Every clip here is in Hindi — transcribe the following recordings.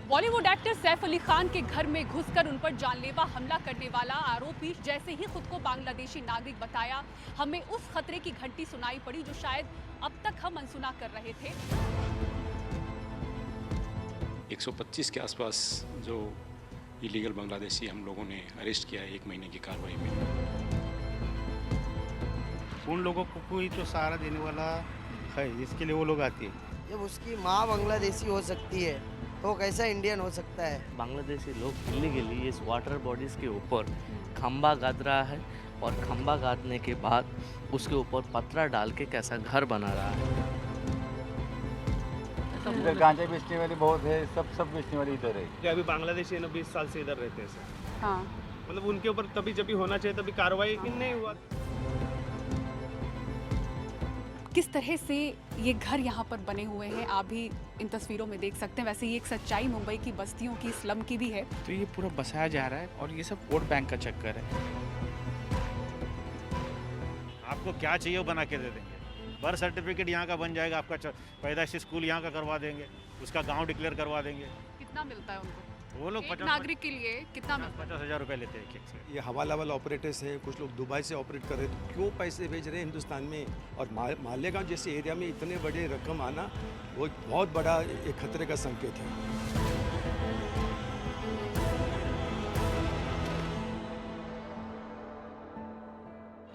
बॉलीवुड एक्टर सैफ अली खान के घर में घुसकर उन पर जानलेवा हमला करने वाला आरोपी जैसे ही खुद को बांग्लादेशी नागरिक बताया, हमें उस खतरे की घंटी सुनाई पड़ी जो शायद अब तक हम अनसुना कर रहे थे। 125 के आसपास जो इलीगल बांग्लादेशी हम लोगों ने अरेस्ट किया है 1 महीने की कार्रवाई में। उन लोगों को कोई तो सहारा देने वाला है, इसके लिए वो लोग आते हैं। जब उसकी माँ बांग्लादेशी हो सकती है तो कैसा इंडियन हो सकता है। बांग्लादेशी लोग इलीगली इस वाटर बॉडीज के ऊपर खंबा गाद रहा है और खंबा गादने के बाद उसके ऊपर पतरा डाल के कैसा घर बना रहा है। इधर गांजा बेचने वाले बहुत है, सब बेचने वाले इधर है। कि अभी बांग्लादेशी है ना 20 साल से इधर रहते हैं सर। हाँ, मतलब उनके ऊपर तभी जब भी होना चाहिए तभी कार्रवाई नहीं हुआ। किस तरह से ये घर यहाँ पर बने हुए हैं आप भी इन तस्वीरों में देख सकते हैं। वैसे ये एक सच्चाई मुंबई की बस्तियों की, स्लम की भी है। तो ये पूरा बसाया जा रहा है और ये सब वोट बैंक का चक्कर है। आपको क्या चाहिए वो बना के दे देंगे। बर्थ सर्टिफिकेट यहाँ का बन जाएगा, आपका पैदाइशी स्कूल यहाँ का करवा देंगे, उसका गांव डिक्लेयर करवा देंगे। कितना मिलता है उनको? वो लोग एक नागरिक के लिए कितना मिलता है? 50,000 रुपये लेते हैं एक से। ये हवाला वाला ऑपरेटर्स हैं, कुछ लोग दुबई से ऑपरेट कर रहे हैं, तो क्यों पैसे भेज रहे हैं हिंदुस्तान में? और मालेगांव जैसे एरिया में इतने बड़े रकम आना वो बहुत बड़ा एक खतरे का संकेत है।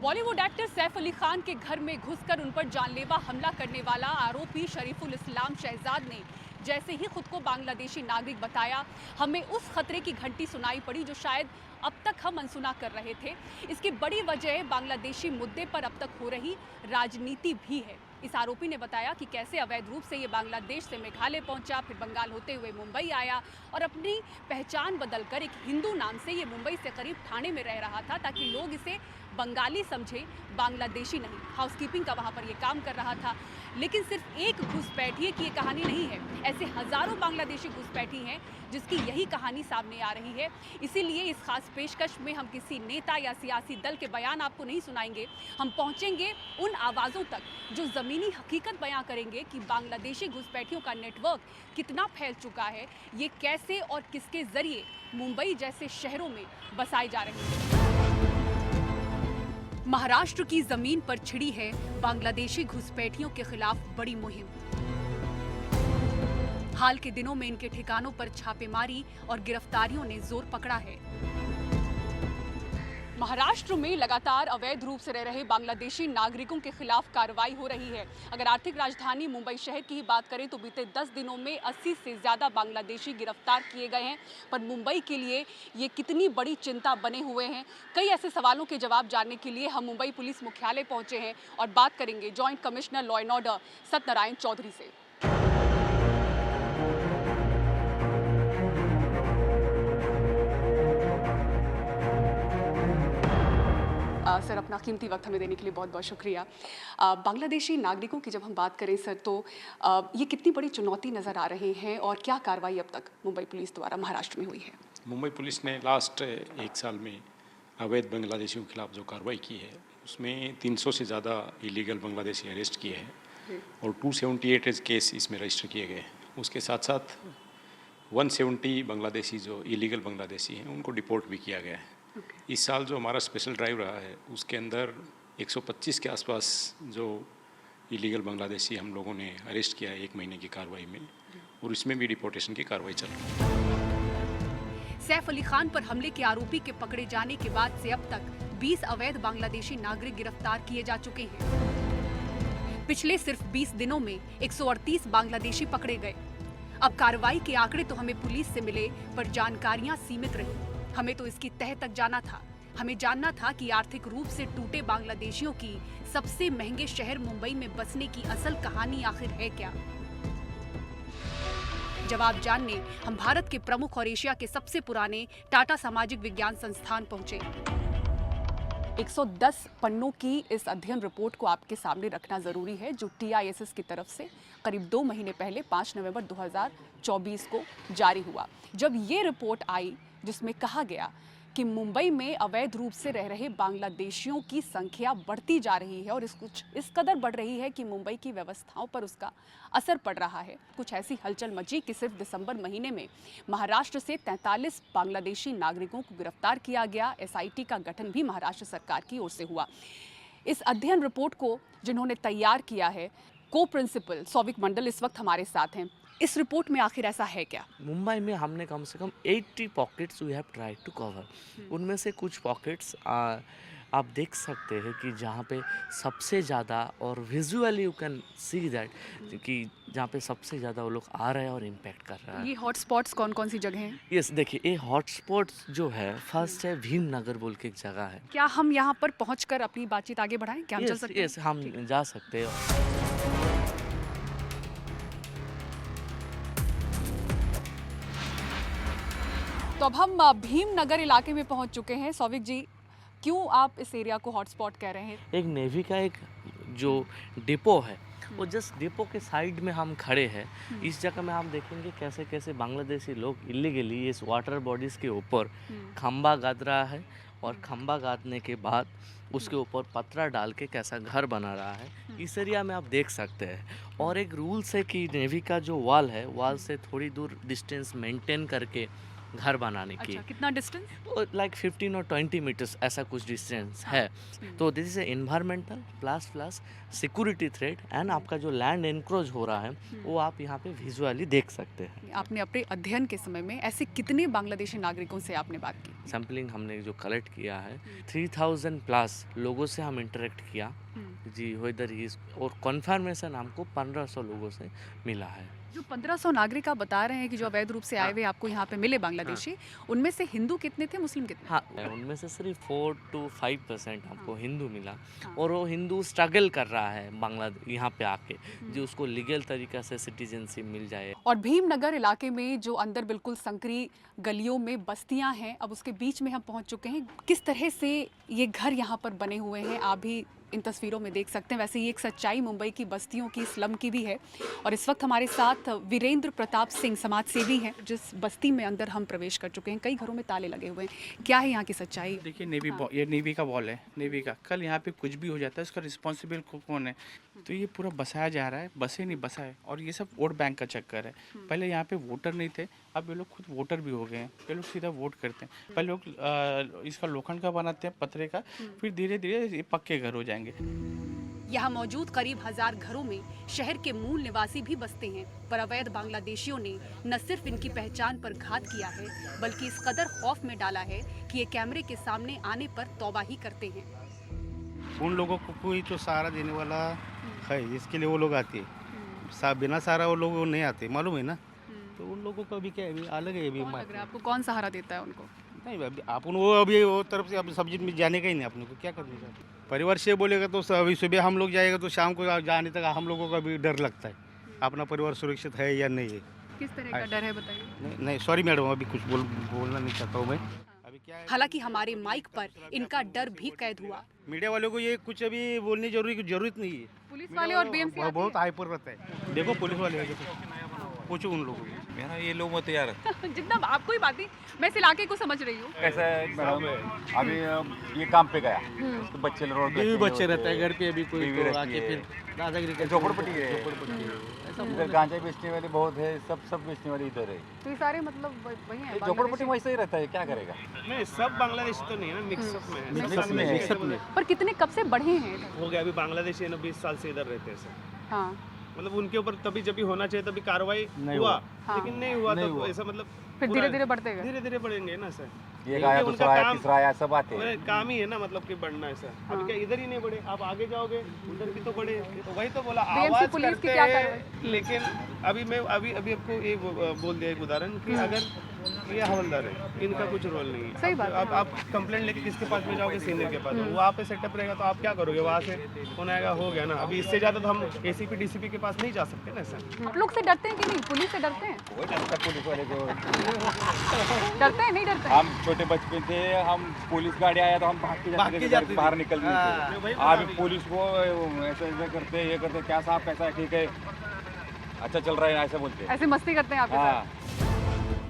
बॉलीवुड एक्टर सैफ अली खान के घर में घुसकर उन पर जानलेवा हमला करने वाला आरोपी शरीफुल इस्लाम शहजाद ने जैसे ही खुद को बांग्लादेशी नागरिक बताया, हमें उस खतरे की घंटी सुनाई पड़ी जो शायद अब तक हम अनसुना कर रहे थे। इसकी बड़ी वजह बांग्लादेशी मुद्दे पर अब तक हो रही राजनीति भी है। इस आरोपी ने बताया कि कैसे अवैध रूप से ये बांग्लादेश से मेघालय पहुंचा, फिर बंगाल होते हुए मुंबई आया और अपनी पहचान बदलकर एक हिंदू नाम से ये मुंबई से करीब ठाणे में रह रहा था ताकि लोग इसे बंगाली समझे, बांग्लादेशी नहीं। हाउसकीपिंग का वहाँ पर ये काम कर रहा था। लेकिन सिर्फ एक घुसपैठिए की ये कहानी नहीं है, ऐसे हजारों बांग्लादेशी घुसपैठी हैं जिसकी यही कहानी सामने आ रही है। इसीलिए इस खास पेशकश में हम किसी नेता या सियासी दल के बयान आपको नहीं सुनाएंगे। हम पहुंचेंगे उन आवाज़ों तक जो ज़मीनी हकीकत बयां करेंगे कि बांग्लादेशी घुसपैठियों का नेटवर्क कितना फैल चुका है, ये कैसे और किसके ज़रिए मुंबई जैसे शहरों में बसाए जा रहे हैं। महाराष्ट्र की जमीन पर छिड़ी है बांग्लादेशी घुसपैठियों के खिलाफ बड़ी मुहिम। हाल के दिनों में इनके ठिकानों पर छापेमारी और गिरफ्तारियों ने जोर पकड़ा है। महाराष्ट्र में लगातार अवैध रूप से रह रहे बांग्लादेशी नागरिकों के खिलाफ कार्रवाई हो रही है। अगर आर्थिक राजधानी मुंबई शहर की ही बात करें तो बीते 10 दिनों में 80 से ज़्यादा बांग्लादेशी गिरफ्तार किए गए हैं। पर मुंबई के लिए ये कितनी बड़ी चिंता बने हुए हैं, कई ऐसे सवालों के जवाब जानने के लिए हम मुंबई पुलिस मुख्यालय पहुंचे हैं और बात करेंगे joint commissioner law and order Satyanarayan Chaudhary से। सर, अपना कीमती वक्त हमें देने के लिए बहुत बहुत शुक्रिया। बांग्लादेशी नागरिकों की जब हम बात करें सर, तो ये कितनी बड़ी चुनौती नज़र आ रही हैं और क्या कार्रवाई अब तक मुंबई पुलिस द्वारा महाराष्ट्र में हुई है? मुंबई पुलिस ने लास्ट 1 साल में अवैध बांग्लादेशियों के खिलाफ जो कार्रवाई की है उसमें 300 से ज़्यादा इलीगल बांग्लादेशी अरेस्ट किए हैं और 278 केस इसमें रजिस्टर किए गए हैं। उसके साथ साथ 170 बांग्लादेशी जो इलीगल बांग्लादेशी हैं उनको डिपोर्ट भी किया गया है। इस साल जो हमारा स्पेशल ड्राइव रहा है उसके अंदर 125 के आसपास जो इलीगल बांग्लादेशी हम लोगों ने अरेस्ट किया है 1 महीने की कार्रवाई में, और इसमें भी डिपोर्टेशन की कार्रवाई चल रही है। सैफ अली खान पर हमले के आरोपी के पकड़े जाने के बाद से अब तक 20 अवैध बांग्लादेशी नागरिक गिरफ्तार किए जा चुके हैं। पिछले सिर्फ 20 दिनों में 138 बांग्लादेशी पकड़े गए। अब कार्रवाई के आंकड़े तो हमें पुलिस से मिले पर जानकारियां सीमित रही। हमें तो इसकी तह तक जाना था। हमें जानना था कि आर्थिक रूप से टूटे बांग्लादेशियों की सबसे महंगे शहर मुंबई में बसने की असल कहानी आखिर है क्या। जवाब जानने हम भारत के प्रमुख और एशिया के सबसे पुराने टाटा सामाजिक विज्ञान संस्थान पहुंचे। 110 पन्नों की इस अध्ययन रिपोर्ट को आपके सामने रखना जरूरी है जो TISS की तरफ से करीब 2 महीने पहले 5 नवंबर 2024 को जारी हुआ। जब ये रिपोर्ट आई जिसमें कहा गया कि मुंबई में अवैध रूप से रह रहे बांग्लादेशियों की संख्या बढ़ती जा रही है और इस कदर बढ़ रही है कि मुंबई की व्यवस्थाओं पर उसका असर पड़ रहा है। कुछ ऐसी हलचल मची कि सिर्फ दिसंबर महीने में महाराष्ट्र से 43 बांग्लादेशी नागरिकों को गिरफ्तार किया गया। एसआईटी का गठन भी महाराष्ट्र सरकार की ओर से हुआ। इस अध्ययन रिपोर्ट को जिन्होंने तैयार किया है, को प्रिंसिपल सौविक मंडल इस वक्त हमारे साथ हैं। इस रिपोर्ट में आखिर ऐसा है क्या? मुंबई में हमने कम से कम 80 pockets we have tried to cover. उनमें से कुछ पॉकेट्स आप देख सकते हैं कि जहाँ पे सबसे ज़्यादा, और visually you can see that कि जहाँ पे सबसे ज़्यादा वो लोग आ रहे हैं और इम्पैक्ट कर रहा है। ये हॉटस्पॉट्स कौन कौन सी जगह हैं? यस, देखिए ये हॉटस्पॉट्स जो है, फर्स्ट है भीम नगर बोल के एक जगह है। क्या हम यहाँ पर पहुँचकर अपनी बातचीत आगे बढ़ाएं? क्या हम चल सकते हैं? यस, हम जा सकते हैं। तो अब हम भीमनगर इलाके में पहुंच चुके हैं। सौविक जी, क्यों आप इस एरिया को हॉटस्पॉट कह रहे हैं? एक नेवी का एक जो डिपो है, वो जस्ट डिपो के साइड में हम खड़े हैं। इस जगह में हम देखेंगे कैसे कैसे बांग्लादेशी लोग इलीगली इस वाटर बॉडीज़ के ऊपर खंबा गाद रहा है, और खंबा गादने के बाद उसके ऊपर पत्थर डाल के कैसा घर बना रहा है। इस एरिया में आप देख सकते हैं। और एक रूल्स है कि नेवी का जो वॉल है, वॉल से थोड़ी दूर डिस्टेंस मेंटेन करके घर बनाने की। अच्छा, कितना डिस्टेंस? लाइक 15 और 20 मीटर्स ऐसा कुछ डिस्टेंस है। तो this is environmental plus security threat, and आपका जो लैंड एनक्रोच हो रहा है वो आप यहाँ पे विजुअली देख सकते हैं। आपने अपने अध्ययन के समय में ऐसे कितने बांग्लादेशी नागरिकों से आपने बात की? सैम्पलिंग हमने जो कलेक्ट किया है, 3000 प्लस लोगों से हम इंटरेक्ट किया जी, वेदर इज, और कन्फर्मेशन हमको 1500 लोगों से मिला है। जो 1500 नागरिक आप बता रहे हैं कि जो अवैध रूप से आए हुए आपको यहाँ पे मिले बांग्लादेशी, उनमें से हिंदू कितने थे, मुस्लिम कितने? हाँ, उनमें से सिर्फ 4 to 5% हमको हिंदू मिला। और वो हिंदू स्ट्रगल कर रहा है बांग्लादेश यहाँ पे आके, जो उसको लीगल तरीका से सिटीजनशिप मिल जाए। और भीमनगर इलाके में जो अंदर बिल्कुल संकरी गलियों में बस्तियां हैं, अब उसके बीच में हम पहुंच चुके हैं। किस तरह से ये घर यहाँ पर बने हुए हैं आप भी इन तस्वीरों में देख सकते हैं। वैसे ये एक सच्चाई मुंबई की बस्तियों की, स्लम की भी है। और इस वक्त हमारे साथ वीरेंद्र प्रताप सिंह समाज सेवी हैं, जिस बस्ती में अंदर हम प्रवेश कर चुके हैं। कई घरों में ताले लगे हुए हैं। क्या है यहाँ की सच्चाई? देखिए ये नेवी का वॉल है, नेवी का। कल यहाँ पे कुछ भी हो जाता है, उसका रिस्पॉन्सिबल कौन है? तो ये पूरा बसाया जा रहा है, बसे नहीं बसा है। और ये सब वोट बैंक का चक्कर है। पहले यहाँ पे वोटर नहीं थे, अब ये लोग खुद वोटर भी हो गए हैं। ये लोग सीधा वोट करते हैं। पहले लोग इसका लोखंड का बनाते हैं, पतरे का, फिर धीरे धीरे ये पक्के घर हो जाएंगे। यहाँ मौजूद करीब 1000 घरों में शहर के मूल निवासी भी बसते हैं, पर अवैध बांग्लादेशियों ने न सिर्फ इनकी पहचान पर घात किया है, बल्कि इस कदर खौफ में डाला है कि ये कैमरे के सामने आने पर तौबा ही करते हैं। उन लोगों को कोई तो सहारा देने वाला है, इसके लिए वो लोग आते हैं। बिना सहारा वो लोग नहीं आते, मालूम है ना। तो उन लोगों का भी क्या है, अलग है। अभी कौन लग रहा है आपको, कौन सहारा देता है उनको? नहीं, अभी अपन वो तरफ से अभी सब्जी में जाने का ही नहीं अपने को, क्या करने का। परिवार से बोलेगा तो अभी सुबह हम लोग जाएगा तो शाम को जाने तक हम लोगों का भी डर लगता है, अपना परिवार सुरक्षित है या नहीं है। किस तरह का डर है बताइए? नहीं सॉरी मैडम, अभी कुछ बोलना नहीं चाहता हूँ मैं। अभी क्या है, हालांकि हमारे माइक पर इनका डर भी कैद हुआ। मीडिया वालों को ये कुछ अभी बोलने की जरूरत नहीं है। पुलिस वाले और बीएमसी बहुत हाइपर रहता है। देखो पुलिस वाले पूछो उन लोगों को। मेरा ये लो मत यार। जितना आपको ही बात ही, मैं इस इलाके को समझ रही हूँ। कैसा है मैडम, अभी ये काम पे गया तो बच्चे रोड पे बच्चे रहता है घर पे, अभी कोई टीवी तो आके फिर दादागिरी करते हैं। झोपड़पट्टी है, इधर गांजा बेचने वाले बहुत है, सब बेचने वाले इधर है। तो ये सारे मतलब वही है, झोपड़पट्टी वैसे ही रहता है, क्या करेगा। नहीं, सब बांग्लादेशी तो नहीं है ना, मिक्सअप में है। मिक्सअप में पर कितने कब से बढ़े हैं इधर? हो गया। अभी बांग्लादेशी है ना, 20 साल से इधर रहते हैं सर। हाँ, मतलब उनके ऊपर तभी जब भी होना चाहिए तभी कार्रवाई हुआ, लेकिन नहीं हुआ। तो ऐसा मतलब फिर धीरे धीरे बढ़ते गए। धीरे धीरे बढ़ेंगे ना सर। एक आया, दूसरा आया, तीसरा आया, सब आते हैं। काम ही है ना, मतलब कि बढ़ना है सर। अभी क्या इधर ही नहीं बढ़े, आप आगे जाओगे उधर भी तो बढ़े। तो वही तो बोला, आवाज पुलिस की करते क्या हैं। लेकिन अभी आपको ये बोल दिया एक उदाहरण कि अगर ये हवलदार है, इनका कुछ रोल नहीं है। सही बात है। अब आप कंप्लेंट लेके किसके पास में जाओगे? सीनियर के पास। वहाँ पे सेटअप रहेगा तो आप क्या करोगे? वहाँ से फोन आएगा, हो गया ना। अभी इससे ज्यादा तो हम एसीपी डीसीपी के पास नहीं जा सकते ना सर। आप लोग से डरते हैं कि नहीं? पुलिस से डरते हैं? पुलिस वाले को डरते हैं नहीं डरते हैं? हम छोटे बच्चे थे, हम पुलिस गाड़ी आया तो हम भाग के जाते थे, बाहर निकलते थे। अभी पुलिस को ऐसा करते, ये करते, क्या साहब कैसा है, ठीक है, अच्छा चल रहा है, ऐसा बोलते हैं। ऐसे मस्ती करते हैं आपके साथ? हाँ।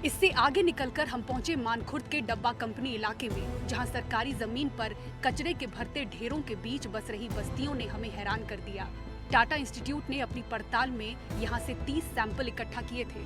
इससे आगे निकलकर हम पहुंचे मानखुर्द के डब्बा कंपनी इलाके में, जहां सरकारी जमीन पर कचरे के भरते ढेरों के बीच बस रही बस्तियों ने हमें हैरान कर दिया। टाटा इंस्टीट्यूट ने अपनी पड़ताल में यहां से 30 सैंपल इकट्ठा किए थे।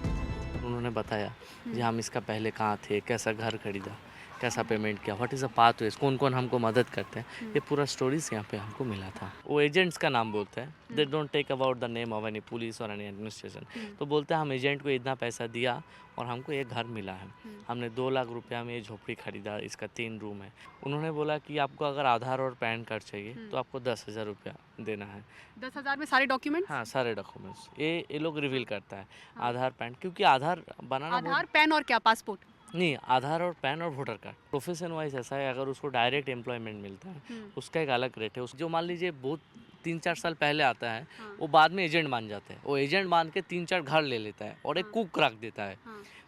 उन्होंने बताया कि हम इसका पहले कहाँ थे, कैसा घर खरीदा, कैसा पेमेंट किया, व्हाट इज़ अ पाथवेज, कौन कौन हमको मदद करते हैं, ये पूरा स्टोरीज यहाँ पे हमको मिला था। वो एजेंट्स का नाम बोलते हैं, they don't take about the name of any police और एनी एडमिनिस्ट्रेशन। तो बोलते हैं हम एजेंट को इतना पैसा दिया और हमको एक घर मिला है, हमने 2 लाख रुपया में ये झोपड़ी खरीदा, इसका 3 रूम है। उन्होंने बोला कि आपको अगर आधार और पैन कार्ड चाहिए तो आपको 10,000 रुपया देना है। 10,000 में सारे डॉक्यूमेंट? हाँ, सारे डॉक्यूमेंट्स ये लोग रिवील करता है। आधार पैन, क्योंकि आधार बनाना आधार पैन और क्या पासपोर्ट? नहीं, आधार और पैन और वोटर कार्ड। प्रोफेशन वाइज ऐसा है, अगर उसको डायरेक्ट एम्प्लॉयमेंट मिलता है उसका एक अलग रेट है। उस जो मान लीजिए बहुत 3-4 साल पहले आता है, वो बाद में एजेंट मान जाते हैं। वो एजेंट मान के 3-4 घर ले लेता है और एक कुक रख देता है।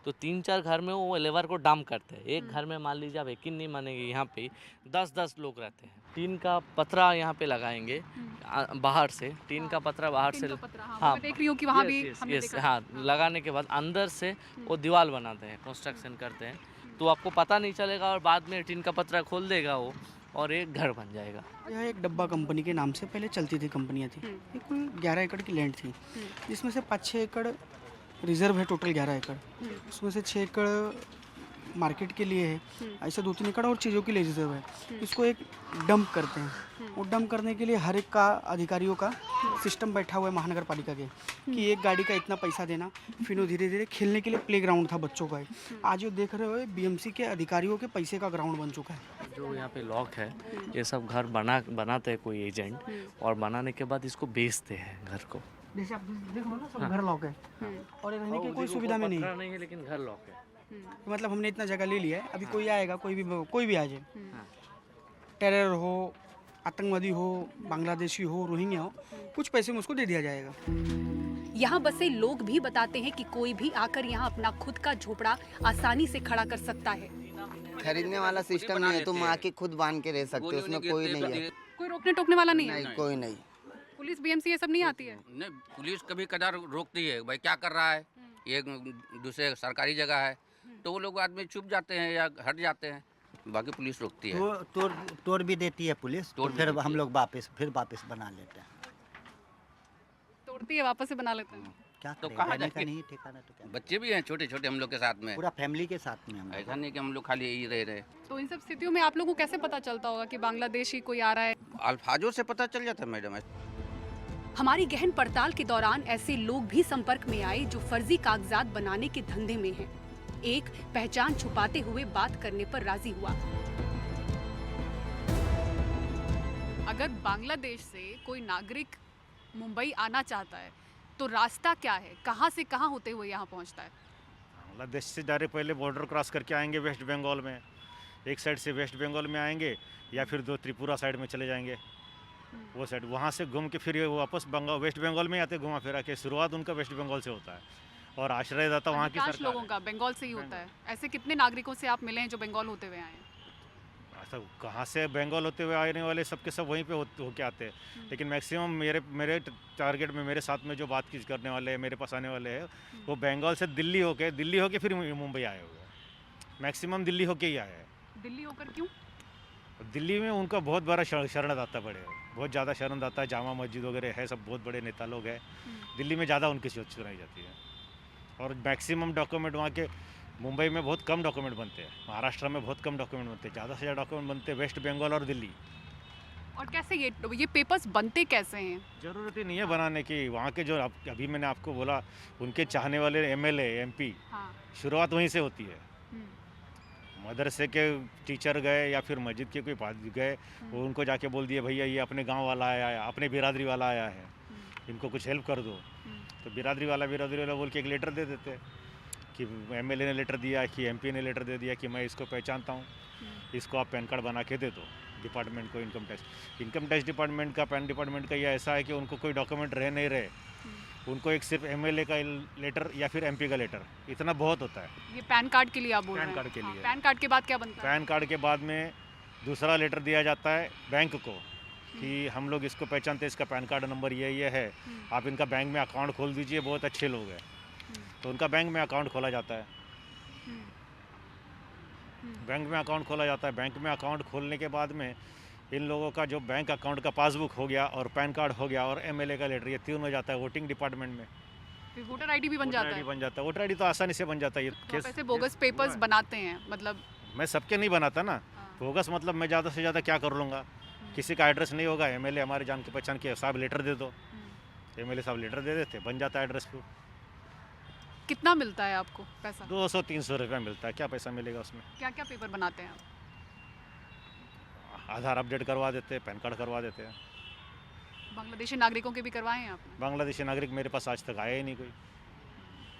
तो 3-4 घर में वो लेबर को डाम करते हैं। एक घर में मान लीजिए, आप यकीन नहीं मानेंगे, यहाँ पे 10-10 लोग रहते हैं। टीन का पतरा यहाँ पे लगाएंगे बाहर से, टीन का पतरा बाहर से, हाँ, मैं देख रही हूँ कि वहाँ भी हमने यस, देखा। हाँ, लगाने के बाद अंदर से वो दीवार बनाते हैं, कंस्ट्रक्शन करते हैं, तो आपको पता नहीं चलेगा और बाद में टीन का पतरा खोल देगा वो और एक घर बन जाएगा। यह एक डब्बा कंपनी के नाम से पहले चलती थी कंपनियाँ थी। ये कुल 11 एकड़ की लैंड थी, जिसमें से 5-6 एकड़ रिजर्व है, टोटल 11 एकड़। उसमें से 6 एकड़ मार्केट के लिए है, ऐसे 2-3 एकड़ और चीज़ों के लिए रिजर्व है। इसको एक डंप करते हैं। वो डंप करने के लिए हर एक का अधिकारियों का सिस्टम बैठा हुआ है महानगर पालिका के, कि एक गाड़ी का इतना पैसा देना। फिर वो धीरे धीरे खेलने के लिए प्ले ग्राउंड था बच्चों का। आज जो देख रहे हो बीएमसी के अधिकारियों के पैसे का ग्राउंड बन चुका है। जो यहाँ पे लॉक है, ये सब घर बनाते हैं कोई एजेंट, और बनाने के बाद इसको बेचते हैं घर को। जैसे आप देख लो ना, सब घर लॉक है और रहने की कोई सुविधा में नहीं है, लेकिन घर लॉक है। मतलब हमने इतना जगह ले लिया है, अभी कोई आएगा, कोई भी आ जाए, टेरर हो, आतंकवादी हो, बांग्लादेशी हो, रोहिंग्या हो, कुछ पैसे में उसको दे दिया जाएगा। यहाँ बसे लोग भी बताते हैं कि कोई भी आकर यहाँ अपना खुद का झोपड़ा आसानी से खड़ा कर सकता है। खरीदने वाला सिस्टम नहीं है, तुम आके खुद बांध के रह सकते हो, उसमें कोई नहीं है। कोई रोकने टोकने वाला नहीं है? नहीं, कोई नहीं। पुलिस बीएमसी ये सब नहीं आती है? नहीं, पुलिस कभी कदार रोकती है, भाई क्या कर रहा है, ये दूसरे सरकारी जगह है, तो वो लोग आदमी चुप जाते हैं या हट जाते हैं, बाकी पुलिस रोकती है। तोड़ भी देती है पुलिस, तो फिर हम लोग वापस बना लेते हैं। तोड़ती है, वापस से बना लेते हैं। क्या तो करें, कहाँ रहने का जाएंगे? नहीं ठिकाना, तो क्या बच्चे भी हैं छोटे छोटे हम लोग के साथ में, पूरा फैमिली के साथ में हम लोग। ऐसा नहीं कि हम लोग खाली यही रह रहे। तो इन सब स्थितियों में आप लोगों को कैसे पता चलता होगा कि बांग्लादेशी कोई आ रहा है? अल्फाजों से पता चल जाता है मैडम। हमारी गहन पड़ताल के दौरान ऐसे लोग भी संपर्क में आए जो फर्जी कागजात बनाने के धंधे में हैं। एक पहचान छुपाते हुए बात करने पर राजी हुआ। अगर बांग्लादेश से कोई नागरिक मुंबई आना चाहता है तो रास्ता क्या है, कहां से कहां होते हुए यहां पहुंचता है? बांग्लादेश से डायरेक्ट पहले बॉर्डर क्रॉस करके आएंगे वेस्ट बंगाल में, एक साइड से वेस्ट बंगाल में आएंगे या फिर 2 त्रिपुरा साइड में चले जाएंगे, वो साइड वहाँ से घूम के फिर ये वापस वेस्ट बंगाल में आते, घुमा फिरा के। शुरुआत उनका वेस्ट बंगाल से होता है और आश्रयदाता वहाँ की सरकार लोगों का बंगाल से ही होता है। ऐसे कितने नागरिकों से आप मिले हैं जो बंगाल होते हुए आए हैं? ऐसा कहाँ से बंगाल होते हुए आने वाले सबके सब वहीं पे होके आते हैं, लेकिन मैक्सिमम मेरे टारगेट में मेरे साथ में जो बात करने वाले हैं, मेरे पास आने वाले हैं, वो बंगाल से दिल्ली होके फिर मुंबई आए हुए हैं। मैक्सिमम दिल्ली होके ही आए हैं। दिल्ली होकर क्यों? दिल्ली में उनका बहुत बड़ा शरणदाता बड़े है, बहुत ज़्यादा शरणदाता है, जामा मस्जिद वगैरह है, सब बहुत बड़े नेता लोग हैं। दिल्ली में ज़्यादा उनकी सोच सुनाई जाती है और मैक्सिमम डॉक्यूमेंट वहाँ के मुंबई में बहुत कम डॉक्यूमेंट बनते हैं, महाराष्ट्र में बहुत कम डॉक्यूमेंट बनते हैं, ज़्यादा से ज़्यादा डॉक्यूमेंट बनते हैं वेस्ट बंगाल और दिल्ली। और कैसे ये पेपर्स बनते कैसे हैं? ज़रूरत ही नहीं है बनाने की। वहाँ के जो अभी मैंने आपको बोला, उनके चाहने वाले MLA MP, शुरुआत वहीं से होती है। मदरसे के टीचर गए या फिर मस्जिद के कोई पादरी गए, वो उनको जाके बोल दिए भैया ये अपने गांव वाला आया है, अपने बिरादरी वाला आया है, इनको कुछ हेल्प कर दो। तो बिरादरी वाला बोल के एक लेटर दे देते हैं कि MLA ने लेटर दिया, कि MP ने लेटर दे दिया कि मैं इसको पहचानता हूँ, इसको आप पैन कार्ड बना के दे दो डिपार्टमेंट को। इनकम टैक्स डिपार्टमेंट का, पैन डिपार्टमेंट का ये ऐसा है कि उनको कोई डॉक्यूमेंट रह नहीं रहे, उनको एक सिर्फ MLA का लेटर या फिर MP का लेटर, इतना बहुत होता है। ये पैन कार्ड के लिए आप बोल रहे हैं? पैन कार्ड के लिए। पैन कार्ड के बाद क्या बनता है? पैन कार्ड के बाद में दूसरा लेटर दिया जाता है बैंक को कि हम लोग इसको पहचानते हैं, इसका पैन कार्ड नंबर ये है, आप इनका बैंक में अकाउंट खोल दीजिए, बहुत अच्छे लोग हैं। तो उनका बैंक में अकाउंट खोला जाता है। बैंक में अकाउंट खोला जाता है। बैंक में अकाउंट खोलने के बाद में इन लोगों का जो बैंक अकाउंट का पासबुक हो गया और पैन कार्ड हो गया और एमएलए का लेटर, ये तीन हो जाता है वोटिंग डिपार्टमेंट में। फिर वोटर आईडी भी बन जाता है। बन जाता है। वोटर आईडी तो आसानी से बन जाता है। ये तो आप ऐसे बोगस पेपर्स बनाते हैं मतलब? मैं सबके नहीं बनाता ना। बोगस मतलब मैं ज़्यादा से ज़्यादा क्या कर लूँगा, किसी का एड्रेस नहीं होगा, एमएलए हमारे जान के पहचान के साहब लेटर दे दो, एमएलए साहब लेटर दे देते, बन जाता है एड्रेस प्रूफ। कितना मिलता है आपको पैसा? 200-300 रुपया मिलता है। क्या पैसा मिलेगा उसमें? क्या क्या पेपर बनाते हैं आप? आधार अपडेट करवा देते हैं, पैन कार्ड करवा देते हैं। बांग्लादेशी नागरिकों के भी करवाए हैं आपने? बांग्लादेशी नागरिक मेरे पास आज तक आया ही नहीं कोई,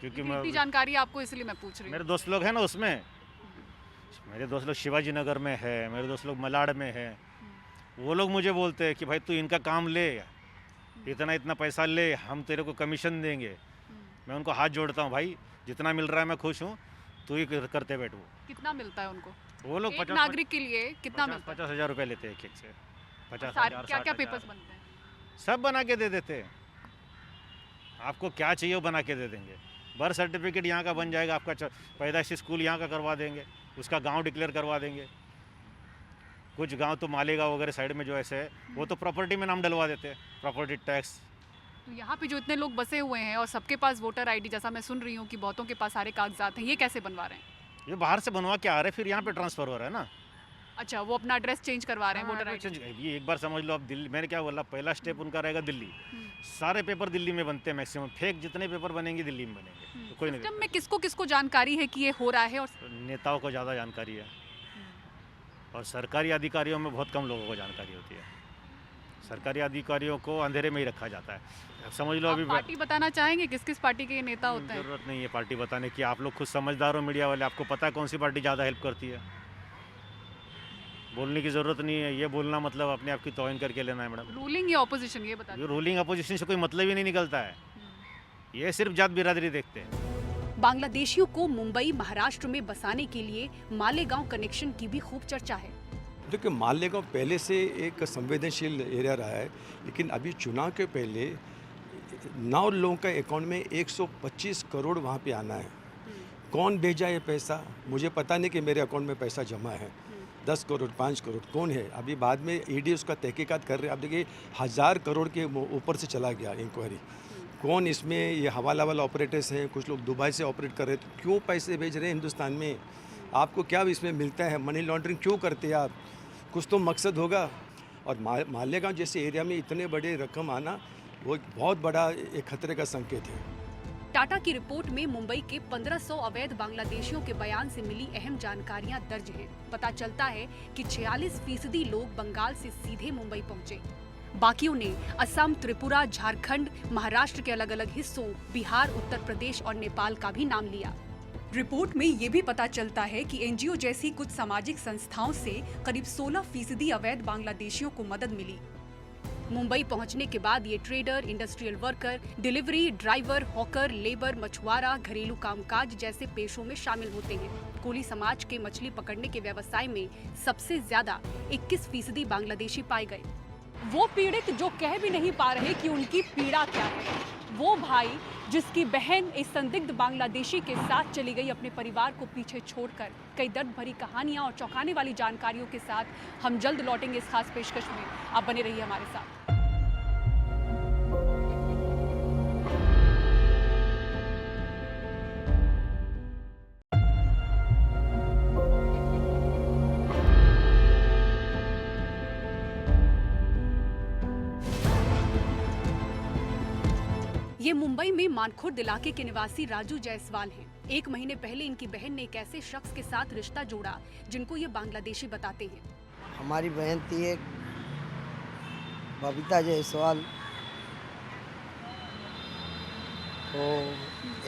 क्योंकि मैं इतनी जानकारी है आपको इसलिए मैं पूछ रही हूँ। मेरे दोस्त लोग हैं ना उसमें, मेरे दोस्त लोग शिवाजी नगर में है, मेरे दोस्त लोग मलाड में है। वो लोग मुझे बोलते हैं कि भाई तू इनका काम ले, इतना इतना पैसा ले, हम तेरे को कमीशन देंगे। मैं उनको हाथ जोड़ता हूँ, भाई जितना मिल रहा है मैं खुश हूँ, तू ही करते बैठो। कितना मिलता है उनको? वो लोग एक नागरिक के लिए कितना मिलता है? 50,000 रुपये लेते हैं एक से। 50,000। क्या क्या पेपर्स बनते हैं? सब बना के दे देते हैं। आपको क्या चाहिए वो बना के दे देंगे। बर्थ सर्टिफिकेट यहाँ का बन जाएगा, आपका पैदाइशी स्कूल यहाँ का करवा देंगे, उसका गांव डिक्लेयर करवा देंगे। कुछ गांव तो मालेगांव वगैरह साइड में जो ऐसे है वो तो प्रॉपर्टी में नाम डलवा देते हैं, प्रॉपर्टी टैक्स। तो यहाँ पे जो इतने लोग बसे हुए हैं और सबके पास वोटर आईडी, जैसा मैं सुन रही हूँ कि बहुतों के पास सारे कागजात हैं, ये कैसे बनवा रहे हैं? ये बाहर से बनवा के आ रहे हैं, फिर यहाँ पे ट्रांसफर हो रहा है ना। अच्छा, वो अपना एड्रेस चेंज करवा रहे हैं वोटर आईडी। ये एक बार समझ लो आप, दिल्ली, मैंने क्या बोला, पहला स्टेप उनका रहेगा दिल्ली। सारे पेपर दिल्ली में बनते हैं मैक्सिमम, फेक जितने पेपर बनेंगे दिल्ली में बनेंगे। तो कोई नहीं, सिस्टम में किसको किसको जानकारी है कि ये हो रहा है? और नेताओं को ज़्यादा जानकारी है और सरकारी अधिकारियों में बहुत कम लोगों को जानकारी होती है। सरकारी अधिकारियों को अंधेरे में ही रखा जाता है। अब समझ लो अभी पार्टी बताना चाहेंगे किस किस पार्टी के ये नेता होते हैं? जरूरत नहीं है पार्टी बताने की, आप लोग खुद समझदार हो मीडिया वाले, आपको पता है कौन सी पार्टी ज़्यादा हेल्प करती है। बोलने की ज़रूरत नहीं है, ये बोलना मतलब अपने आप की तौहीन करके लेना है मैडम। रूलिंग या ऑपोजिशन, ये बता। रूलिंग अपोजिशन से कोई मतलब ही नहीं निकलता है, ये सिर्फ जात बिरादरी देखते हैं। बांग्लादेशियों को मुंबई महाराष्ट्र में बसाने के लिए मालेगांव कनेक्शन की भी खूब चर्चा है। देखिए मालेगांव पहले से एक संवेदनशील एरिया रहा है, लेकिन अभी चुनाव के पहले 9 लोगों का अकाउंट में 125 करोड़ वहाँ पे आना है। कौन भेजा ये पैसा मुझे पता नहीं कि मेरे अकाउंट में पैसा जमा है। 10 करोड़ 5 करोड़ कौन है, अभी बाद में ईडी उसका तहकीकात कर रहे हैं। अब देखिए 1000 करोड़ के ऊपर से चला गया इंक्वायरी। कौन इसमें ये हवाला वाला ऑपरेटर्स हैं, कुछ लोग दुबई से ऑपरेट कर रहे हैं, तो क्यों पैसे भेज रहे हैं हिंदुस्तान में? आपको क्या इसमें मिलता है? मनी लॉन्ड्रिंग क्यों करते हैं आप? कुछ तो मकसद होगा। और मालेगांव जैसे एरिया में इतने बड़े रकम आना वो बहुत बड़ा एक खतरे का संकेत है। टाटा की रिपोर्ट में मुंबई के 1500 अवैध बांग्लादेशियों के बयान से मिली अहम जानकारियां दर्ज हैं। पता चलता है कि 46% लोग बंगाल से सीधे मुंबई पहुंचे। बाकियों ने असम, त्रिपुरा, झारखंड, महाराष्ट्र के अलग अलग हिस्सों, बिहार, उत्तर प्रदेश और नेपाल का भी नाम लिया। रिपोर्ट में ये भी पता चलता है कि एनजीओ जैसी कुछ सामाजिक संस्थाओं से करीब 16% अवैध बांग्लादेशियों को मदद मिली। मुंबई पहुंचने के बाद ये trader, industrial worker, delivery driver, hawker, labour, मछुआरा, घरेलू कामकाज जैसे पेशों में शामिल होते हैं। कोली समाज के मछली पकड़ने के व्यवसाय में सबसे ज्यादा 21% बांग्लादेशी पाए गए। वो पीड़ित जो कह भी नहीं पा रहे कि उनकी पीड़ा क्या है, वो भाई जिसकी बहन एक संदिग्ध बांग्लादेशी के साथ चली गई अपने परिवार को पीछे छोड़कर। कई दर्द भरी कहानियां और चौंकाने वाली जानकारियों के साथ हम जल्द लौटेंगे इस खास पेशकश में। आप बने रहिए हमारे साथ। ये मुंबई में मानखुर्द इलाके के निवासी राजू जायसवाल हैं। 1 महीने पहले इनकी बहन ने एक ऐसे शख्स के साथ रिश्ता जोड़ा जिनको ये बांग्लादेशी बताते हैं। हमारी बहन थी एक बबीता जायसवाल, तो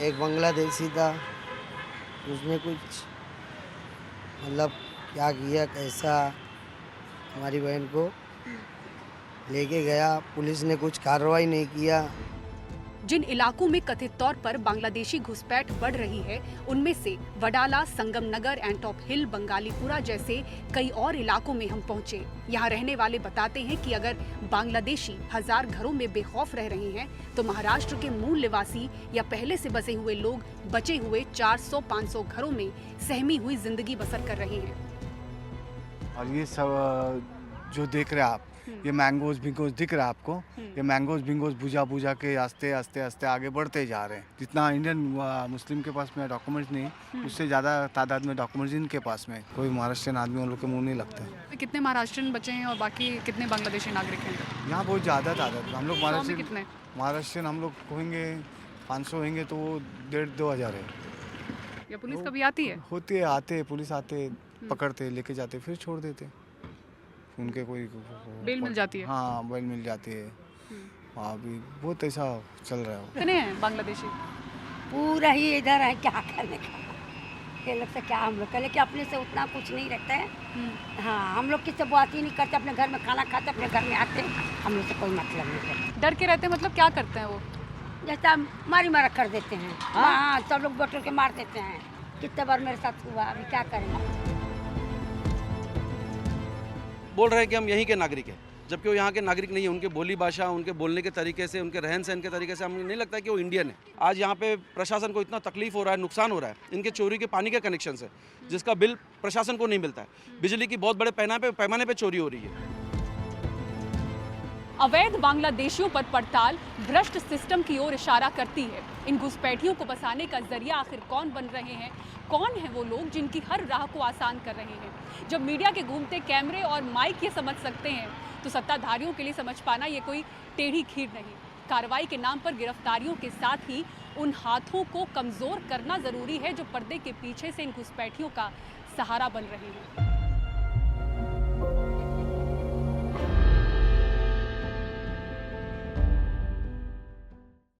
एक बांग्लादेशी था। उसने कुछ मतलब क्या किया, कैसा हमारी बहन को लेके गया, पुलिस ने कुछ कार्रवाई नहीं किया। जिन इलाकों में कथित तौर पर बांग्लादेशी घुसपैठ बढ़ रही है, उनमें से वडाला, संगम नगर, एंटॉप हिल, बंगालीपुरा जैसे कई और इलाकों में हम पहुंचे। यहाँ रहने वाले बताते हैं कि अगर बांग्लादेशी 1000 घरों में बेखौफ रह रहे हैं, तो महाराष्ट्र के मूल निवासी या पहले से बसे हुए लोग बचे हुए 400-500 घरों में सहमी हुई जिंदगी बसर कर रहे हैं। और ये सब जो देख रहे हैं आप, ये मैंगोज भिंगोज दिख रहा है आपको, ये मैंगोज भिंगोज बुझा के आस्ते आस्ते आगे बढ़ते जा रहे हैं। जितना इंडियन मुस्लिम के पास में डॉक्यूमेंट्स नहीं, उससे ज़्यादा तादाद में डॉक्यूमेंट्स इनके पास में। कोई महाराष्ट्रियन आदमी उन लोग के मुँह नहीं लगते हैं। कितने महाराष्ट्रियन बचे हैं और बाकी कितने बांग्लादेशी नागरिक हैं? यहाँ बहुत ज़्यादा तादाद। हम लोग महाराष्ट्रियन हम लोग होंगे 500 होंगे तो 1,500-2 हज़ार है। या पुलिस कभी आती है? होती है, आते पुलिस आते, पकड़ते, लेके जाते, फिर छोड़ देते। उनके कोई बेल मिल जाती है? हाँ, बेल मिल जाती है। अभी बहुत ऐसा चल रहा है। कितने हैं बांग्लादेशी? पूरा ही इधर है, क्या करने का, ये लोग से क्या हम लोग करें कि अपने से उतना कुछ नहीं रहता है। हाँ, हम लोग किससे बात ही नहीं करते, अपने घर में खाना खाते, अपने घर में आते, हम लोग से कोई मतलब नहीं करते। डर के रहते मतलब क्या करते हैं वो? जैसा मारी मारा कर देते हैं। हाँ, सब लोग बैठ के मार देते हैं। कितने बार मेरे साथ हुआ, अभी क्या करेंगे। बोल रहे हैं कि हम यहीं के नागरिक हैं, जबकि वो यहाँ के नागरिक नहीं है। उनके बोली भाषा, उनके बोलने के तरीके से, उनके रहन सहन के तरीके से हमें नहीं लगता है कि वो इंडियन है। आज यहाँ पे प्रशासन को इतना तकलीफ हो रहा है, नुकसान हो रहा है इनके चोरी के पानी के कनेक्शन से, जिसका बिल प्रशासन को नहीं मिलता है। बिजली की बहुत बड़े पैमाने पे चोरी हो रही है। अवैध बांग्लादेशियों पर पड़ताल भ्रष्ट सिस्टम की ओर इशारा करती है। इन घुसपैठियों को बसाने का जरिया आखिर कौन बन रहे हैं? कौन है वो लोग जिनकी हर राह को आसान कर रहे हैं? जब मीडिया के घूमते कैमरे और माइक ये समझ सकते हैं, तो सत्ताधारियों के लिए समझ पाना ये कोई टेढ़ी खीर नहीं। कार्रवाई के नाम पर गिरफ्तारियों के साथ ही उन हाथों को कमजोर करना जरूरी है जो पर्दे के पीछे से इन घुसपैठियों का सहारा बन रहे हैं।